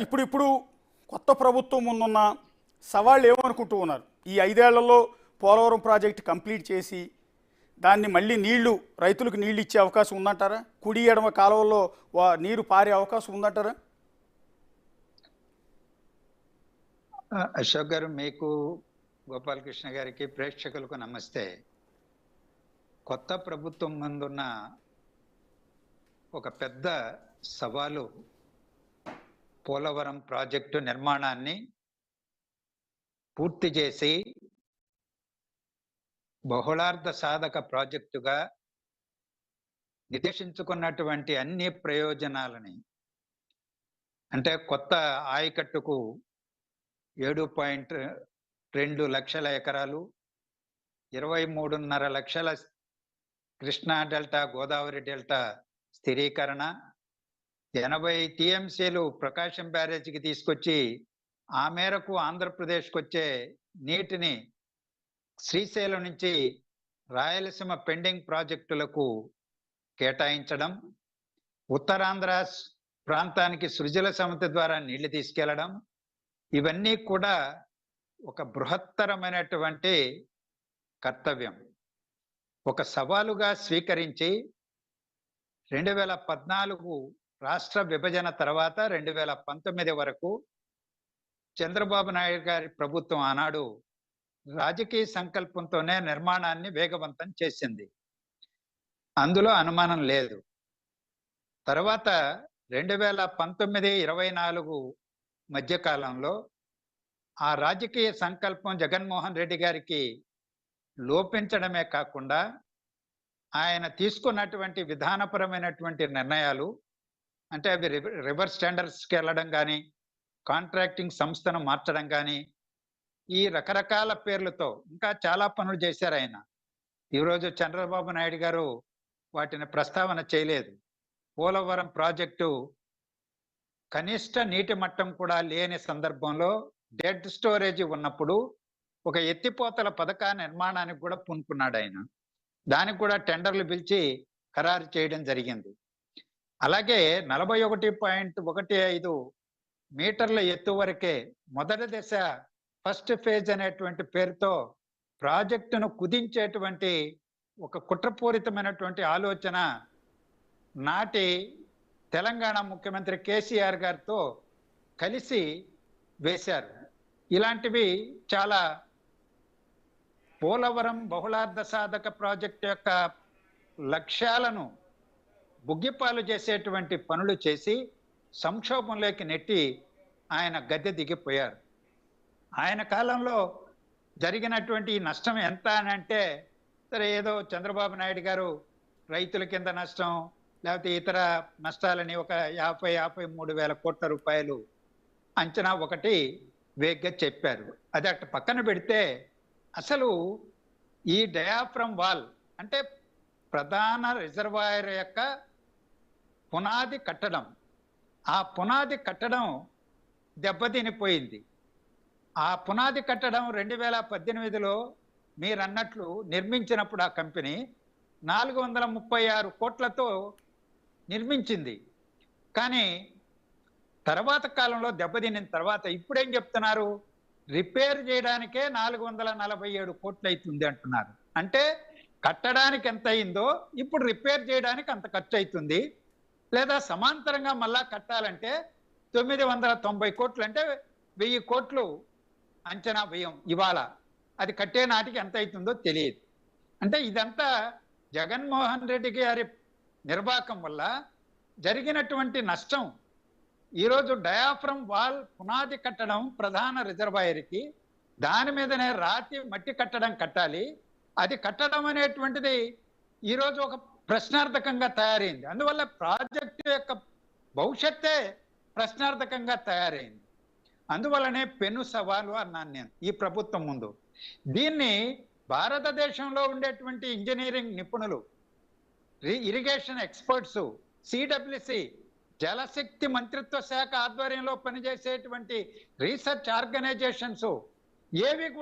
ఇప్పుడు కొత్త ప్రభుత్వం ముందున్న సవాళ్ళు ఏమనుకుంటూ ఉన్నారు? ఈ 5 ఏళ్లలో పోలవరం ప్రాజెక్ట్ కంప్లీట్ చేసి దాన్ని మళ్ళీ రైతులకు నీళ్లు ఇచ్చే అవకాశం ఉందంటారా? కుడి ఎడమ కాలువల్లో నీరు పారే అవకాశం ఉందంటారా? అశోక్ గారు, మీకు, గోపాలకృష్ణ గారికి, ప్రేక్షకులకు నమస్తే. కొత్త ప్రభుత్వం ముందున్న ఒక పెద్ద సవాలు పోలవరం ప్రాజెక్టు నిర్మాణాన్ని పూర్తి చేసి బహుళార్థ సాధక ప్రాజెక్టుగా నిర్దేశించుకున్నటువంటి అన్ని ప్రయోజనాలని, అంటే కొత్త ఆయకట్టుకు 7.2 లక్షల ఎకరాలు, 23.5 లక్షల కృష్ణా డెల్టా గోదావరి డెల్టా స్థిరీకరణ, 80 టీఎంసీలు ప్రకాశం బ్యారేజీకి తీసుకొచ్చి ఆ మేరకు ఆంధ్రప్రదేశ్కి వచ్చే నీటిని శ్రీశైలం నుంచి రాయలసీమ పెండింగ్ ప్రాజెక్టులకు కేటాయించడం, ఉత్తరాంధ్ర ప్రాంతానికి సృజల సమితి ద్వారా నీళ్లు తీసుకెళ్లడం, ఇవన్నీ కూడా ఒక బృహత్తరమైనటువంటి కర్తవ్యం. ఒక సవాలుగా స్వీకరించి 2014 రాష్ట్ర విభజన తర్వాత 2019 వరకు చంద్రబాబు నాయుడు గారి ప్రభుత్వం ఆనాడు రాజకీయ సంకల్పంతోనే నిర్మాణాన్ని వేగవంతం చేసింది, అందులో అనుమానం లేదు. తర్వాత 2019-24 మధ్యకాలంలో ఆ రాజకీయ సంకల్పం జగన్మోహన్ రెడ్డి గారికి లోపించడమే కాకుండా ఆయన తీసుకున్నటువంటి విధానపరమైనటువంటి నిర్ణయాలు, అంటే అవి రివర్స్ టెండర్స్కి వెళ్ళడం కానీ, కాంట్రాక్టింగ్ సంస్థను మార్చడం కానీ, ఈ రకరకాల పేర్లతో ఇంకా చాలా పనులు చేశారు ఆయన. ఈరోజు చంద్రబాబు నాయుడు గారు వాటిని ప్రస్తావన చేయలేదు. పోలవరం ప్రాజెక్టు కనిష్ట నీటి మట్టం కూడా లేని సందర్భంలో, డెడ్ స్టోరేజ్ ఉన్నప్పుడు ఒక ఎత్తిపోతల పథక నిర్మాణానికి కూడా పూనుకున్నాడు ఆయన. దానికి కూడా టెండర్లు పిలిచి ఖరారు చేయడం జరిగింది. అలాగే 41.15 మీటర్ల ఎత్తు వరకే మొదటి దశ ఫస్ట్ ఫేజ్ అనేటువంటి పేరుతో ప్రాజెక్టును కుదించేటువంటి ఒక కుట్రపూరితమైనటువంటి ఆలోచన నాటి తెలంగాణ ముఖ్యమంత్రి కేసీఆర్ గారితో కలిసి వేశారు. ఇలాంటివి చాలా పోలవరం బహుళార్థ సాధక ప్రాజెక్టు యొక్క లక్ష్యాలను బుగ్గిపాలు చేసేటువంటి పనులు చేసి సంక్షోభంలోకి నెట్టి ఆయన గద్దె దిగిపోయారు. ఆయన కాలంలో జరిగినటువంటి నష్టం ఎంత అని అంటే, సరే ఏదో చంద్రబాబు నాయుడు గారు రైతుల కింద నష్టం, లేకపోతే ఇతర నష్టాలని ఒక 53 వేల కోట్ల రూపాయలు అంచనా ఒకటి వేగ్గా చెప్పారు. అది అటు పక్కన పెడితే, అసలు ఈ డయాఫ్రమ్ వాల్ అంటే ప్రధాన రిజర్వాయర్ యొక్క పునాది కట్టడం, ఆ పునాది కట్టడం దెబ్బతినిపోయింది. ఆ పునాది కట్టడం 2018లో మీరు అన్నట్లు నిర్మించినప్పుడు ఆ కంపెనీ 436 కోట్లతో నిర్మించింది. కానీ తర్వాత కాలంలో దెబ్బతిన్న తర్వాత ఇప్పుడేం చెప్తున్నారు? రిపేర్ చేయడానికే 447 కోట్లు అవుతుంది అంటున్నారు. అంటే కట్టడానికి ఎంత అయిందో ఇప్పుడు రిపేర్ చేయడానికి అంత ఖర్చు అవుతుంది. లేదా సమాంతరంగా మళ్ళా కట్టాలంటే 990 కోట్లు, అంటే 1000 కోట్లు అంచనా వ్యయం ఇవాళ. అది కట్టే నాటికి ఎంత అవుతుందో తెలియదు. అంటే ఇదంతా జగన్మోహన్ రెడ్డి గారి నిర్వాహకం వల్ల జరిగినటువంటి నష్టం. ఈరోజు డయాఫ్రమ్ వాల్ పునాది కట్టడం ప్రధాన రిజర్వాయర్కి, దాని మీదనే రాతి మట్టి కట్టడం కట్టాలి. అది కట్టడం అనేటువంటిది ఈరోజు ఒక ప్రశ్నార్థకంగా తయారైంది. అందువల్ల ప్రాజెక్టు యొక్క భవిష్యత్తే ప్రశ్నార్థకంగా తయారైంది. అందువల్లనే పెను సవాలు అన్నాను నేను ఈ ప్రభుత్వం ముందు. దీన్ని భారతదేశంలో ఉండేటువంటి ఇంజనీరింగ్ నిపుణులు, ఇరిగేషన్ ఎక్స్పర్ట్స్, సిడబ్ల్యూసి జలశక్తి మంత్రిత్వ శాఖ ఆధ్వర్యంలో పనిచేసేటువంటి రీసెర్చ్ ఆర్గనైజేషన్స్ ఏవి కూడా